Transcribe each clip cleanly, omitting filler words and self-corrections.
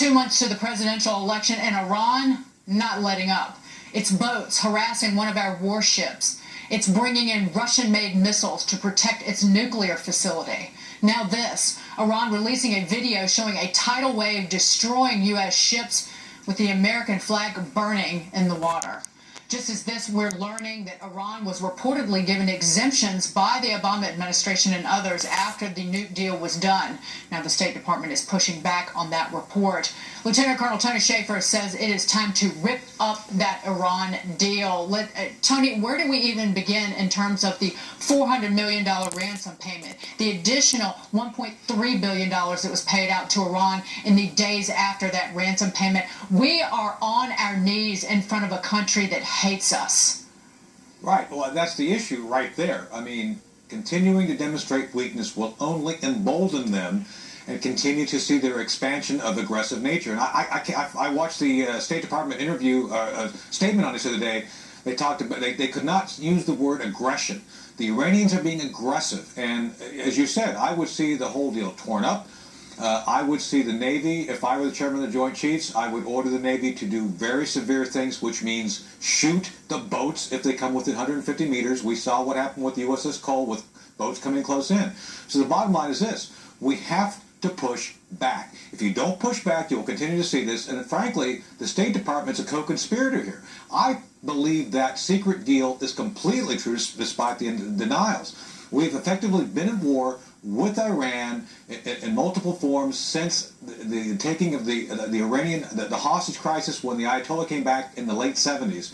2 months to the presidential election, and Iran not letting up. It's boats harassing one of our warships. It's bringing in Russian-made missiles to protect its nuclear facility. Now this, Iran releasing a video showing a tidal wave destroying U.S. ships with the American flag burning in the water. Just as this, we're learning that Iran was reportedly given exemptions by the Obama administration and others after the nuke deal was done. Now the State Department is pushing back on that report. Lieutenant Colonel Tony Shaffer says it is time to rip up that Iran deal. Tony, where do we even begin in terms of the $400 million ransom payment, the additional $1.3 billion that was paid out to Iran in the days after that ransom payment? We are on our knees in front of a country that hates us. Right. Well, that's the issue right there. I mean, continuing to demonstrate weakness will only embolden them and continue to see their expansion of aggressive nature. And I watched the State Department interview, statement on this the other day. They talked about they could not use the word aggression. The Iranians are being aggressive, and as you said, I would see the whole deal torn up. I would see the Navy, if I were the chairman of the Joint Chiefs, I would order the Navy to do very severe things, which means shoot the boats if they come within 150 meters. We saw what happened with the USS Cole with boats coming close in. So the bottom line is this: we have to push back. If you don't push back, you will continue to see this. And frankly, the State Department's a co-conspirator here. I believe that secret deal is completely true, despite the denials. We've effectively been in war with Iran in multiple forms since the taking of the Iranian the hostage crisis when the Ayatollah came back in the late 70s.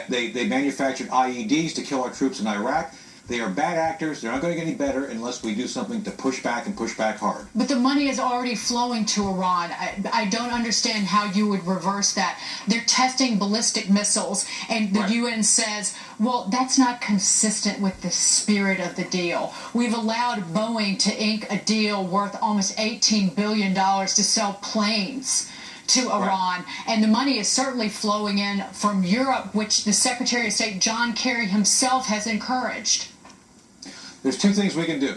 They manufactured IEDs to kill our troops in Iraq. They are bad actors. They're not going to get any better unless we do something to push back and push back hard. But the money is already flowing to Iran. I don't understand how you would reverse that. They're testing ballistic missiles, and the UN says, well, that's not consistent with the spirit of the deal. We've allowed Boeing to ink a deal worth almost $18 billion to sell planes to Iran, and the money is certainly flowing in from Europe, which the Secretary of State John Kerry himself has encouraged. There's two things we can do.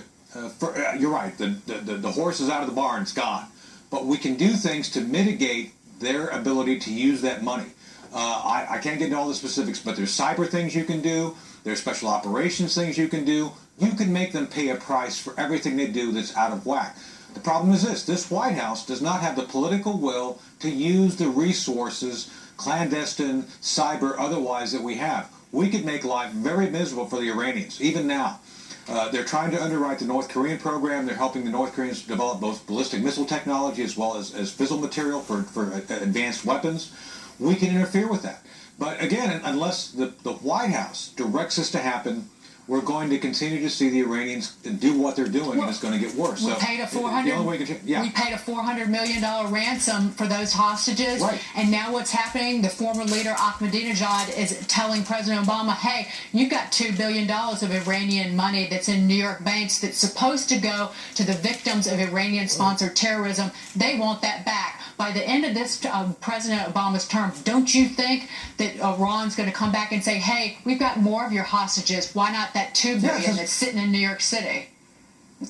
You're right, the horse is out of the barn, it's gone. But we can do things to mitigate their ability to use that money. I can't get into all the specifics, but there's cyber things you can do, there's special operations things you can do. You can make them pay a price for everything they do that's out of whack. The problem is this White House does not have the political will to use the resources, clandestine, cyber, otherwise, that we have. We could make life very miserable for the Iranians, even now. They're trying to underwrite the North Korean program. They're helping the North Koreans develop both ballistic missile technology as well as fissile material for advanced weapons. We can interfere with that. But again, unless the White House directs this to happen, we're going to continue to see the Iranians do what they're doing, and it's going to get worse. We paid a $400 million ransom for those hostages, and now what's happening? The former leader Ahmadinejad is telling President Obama, hey, you've got $2 billion of Iranian money that's in New York banks that's supposed to go to the victims of Iranian-sponsored terrorism. They want that back. By the end of this President Obama's term, don't you think that Iran's going to come back and say, hey, we've got more of your hostages. Why not that $2 billion that's sitting in New York City?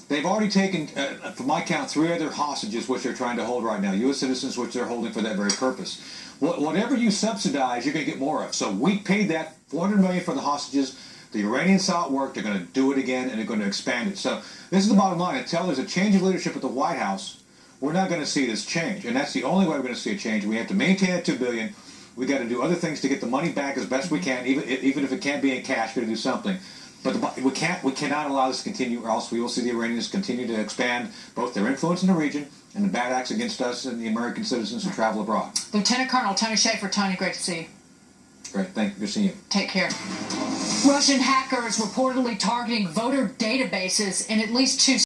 They've already taken, from my count, 3 other hostages, which they're trying to hold right now, U.S. citizens, which they're holding for that very purpose. Whatever you subsidize, you're going to get more of. So we paid that $400 million for the hostages. The Iranians saw it work. They're going to do it again, and they're going to expand it. So this is the bottom line. Until there's a change of leadership at the White House, we're not going to see this change, and that's the only way we're going to see a change. We have to maintain that $2 billion. We got to do other things to get the money back as best we can, even if it can't be in cash. We got to do something. But we cannot allow this to continue, or else we will see the Iranians continue to expand both their influence in the region and the bad acts against us and the American citizens who travel abroad. Lieutenant Colonel Tony Shaffer. Tony, great to see you. Great, thank you. Good seeing you. Take care. Russian hackers reportedly targeting voter databases in at least 2